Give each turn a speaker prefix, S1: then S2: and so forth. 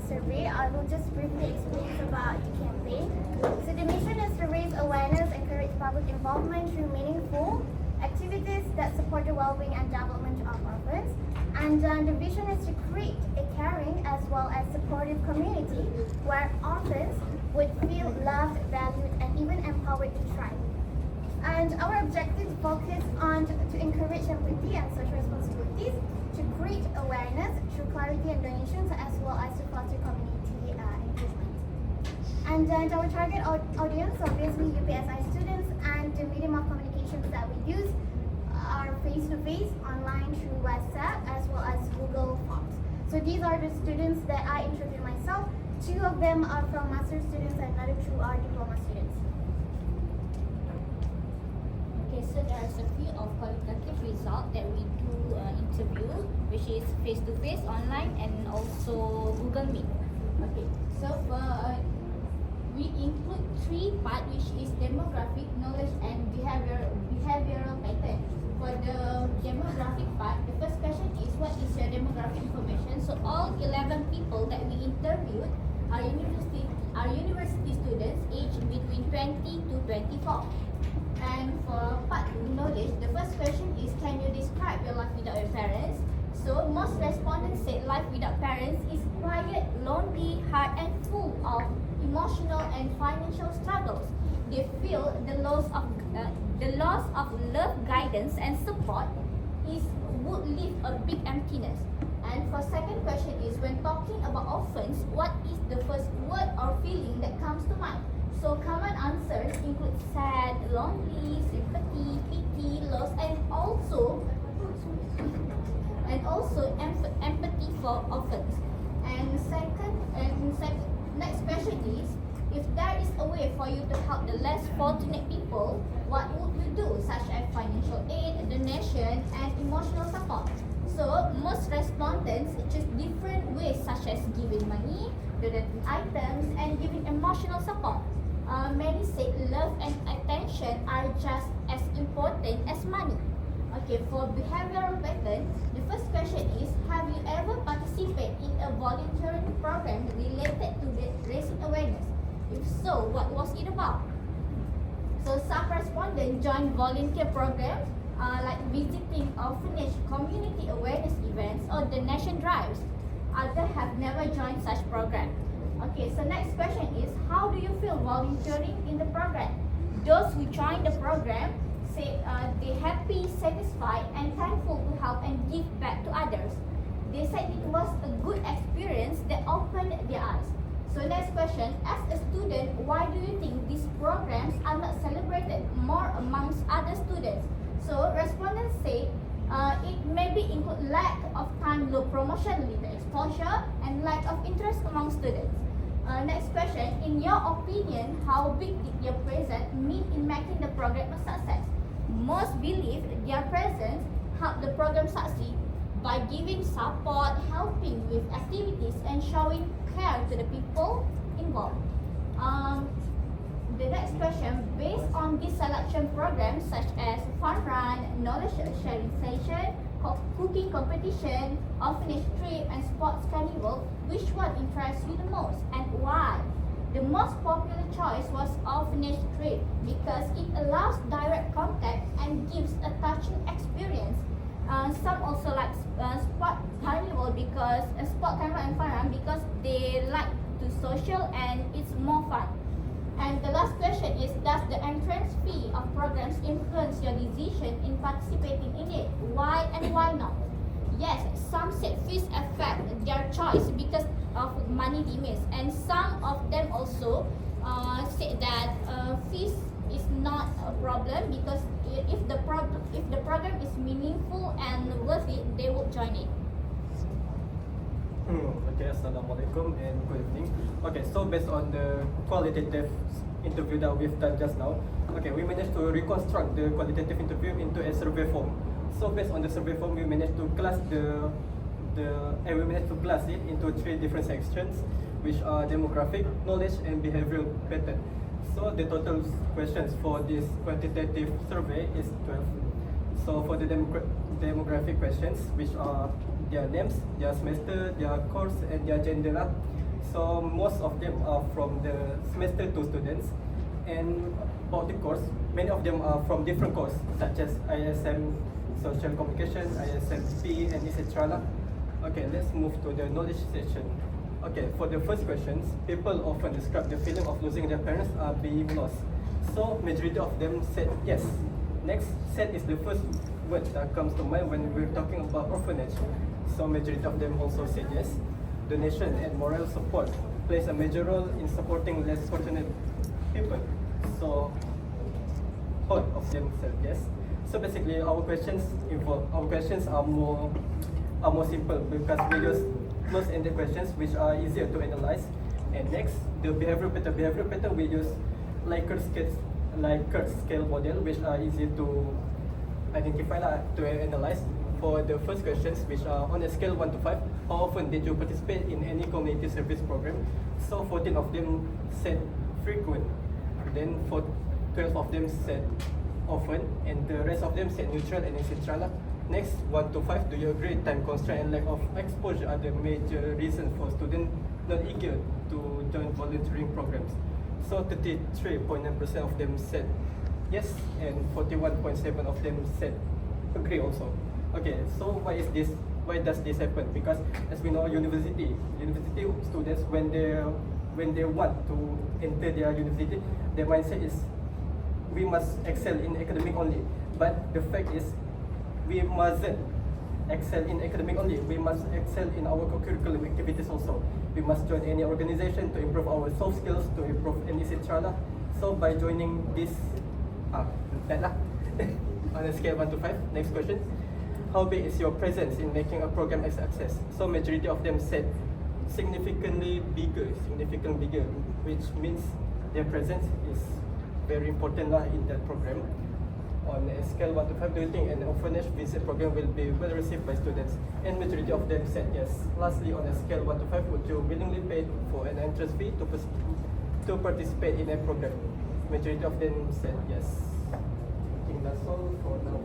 S1: survey, I will just briefly explain about the campaign. So the mission is to raise awareness, encourage public involvement through meaningful activities that support the well-being and development of orphans. And the vision is to create a caring as well as supportive community where orphans would feel loved, valued, and even empowered to thrive. And our objectives focus on to encourage empathy and social responsibilities, to create awareness through clarity and donations, as well as to foster community engagement. And our target audience, obviously UPSI students, and the medium of communications that we use are face-to-face, online through WhatsApp, as well as Google Forms. So these are the students that I introduced myself. 2 of them are from master's students and another 2 are diploma students.
S2: Okay, so there's a few of qualitative results that we do interview, which is face-to-face, online, and also Google Meet. Okay, so we include 3 parts, which is demographic, knowledge, and behavioral pattern. For the demographic part, the first question is, what is your demographic information? So all 11 people that we interviewed are university students aged between 20 to 24. And for part knowledge, the first question is, can you describe your life without your parents? So most respondents said life without parents is quiet, lonely, hard, and full of emotional and financial struggles. They feel the loss of love, guidance, and support would leave a big emptiness. And for second question is, when talking about orphans, what is the first word or feeling that comes to mind? So common answers include sad, lonely, sympathy, pity, loss, and also empathy for orphans. And next question is, if there is a way for you to help the less fortunate people, what would you do, such as financial aid, donation, and emotional support? So most respondents choose different ways, such as giving money, donating items, and giving emotional support. Many say love and attention are just as important as money. Okay, for behavioral pattern, the first question is, have you ever participated in a volunteering program related to raising awareness? If so, what was it about? So some respondents joined volunteer programs like visiting orphanage, community awareness events, or donation drives. Others have never joined such programs. Okay, so next question is, how do you feel volunteering in the program? Those who joined the program say they're happy, satisfied, and thankful to help and give back to others. They said it was a good experience that opened their eyes. So next question, as a student, why do you think these programs are not celebrated more amongst other students? So respondents say it maybe include lack of time, low promotion, little exposure, and lack of interest among students. Next question, in your opinion, how big did your presence mean in making the program a success? Most believe their presence helped the program succeed by giving support, helping with activities, and showing care to the people involved. The next question, based on this selection programs such as fun run, knowledge sharing session, cooking competition, orphanage trip, and sports carnival, which one interests you the most and why? The most popular choice was orphanage trip because it allows direct contact and gives a touching experience. Some also like sport carnival because sport carnival and fun run because they like to social and it's more fun. And the last question is, does the entrance fee of programs influence your decision in participating in it? Why and why not? Yes, some said fees affect their choice because of money limits, and some of them also said that fees is not a problem because if the program is meaningful and worth it, they will join it.
S3: Okay, Assalamualaikum and good evening. Okay, so based on the qualitative interview that we've done just now, okay, we managed to reconstruct the qualitative interview into a survey form. So based on the survey form, we managed to class it into 3 different sections, which are demographic, knowledge, and behavioral pattern. So the total questions for this quantitative survey is 12. So for the demographic questions, which are their names, their semester, their course, and their gender. So most of them are from the semester 2 students, and about the course, many of them are from different courses such as ISM Social Communication, ISMP, and etc. Okay, let's move to the knowledge section. Okay, for the first questions, people often describe the feeling of losing their parents are being lost. So majority of them said yes. Next, sad is the first word that comes to mind when we're talking about orphanage. So majority of them also said yes. Donation and moral support plays a major role in supporting less fortunate people. So all of them said yes. So basically, our questions are more simple because we use close-ended questions which are easier to analyze. And next, the behavioral pattern we use Likert scale model, which are easy to identify to analyze. For the first questions, which are on a scale 1 to 5, how often did you participate in any community service program? So 14 of them said frequent. Then 12 of them said often, and the rest of them said neutral and etc. Next, 1 to 5, do you agree time constraint and lack of exposure are the major reasons for students not eager to join volunteering programs? So 33.9% of them said yes, and 41.7% of them said agree also. Okay, so why does this happen? Because as we know, university students, when they want to enter their university, their mindset is we must excel in academic only. But the fact is, we mustn't excel in academic only. We must excel in our co-curriculum activities also. We must join any organization to improve our soft skills, to improve and etc. So by joining this, that lah. On a scale 1 to 5, next question. How big is your presence in making a program a success? So majority of them said significantly bigger, which means their presence is very important lah in that program. On a scale 1 to 5, do you think an orphanage visit program will be well received by students? And majority of them said yes. Lastly, on a scale 1 to 5, would you willingly pay for an entrance fee to participate in a program? Majority of them said yes. I think that's all for now.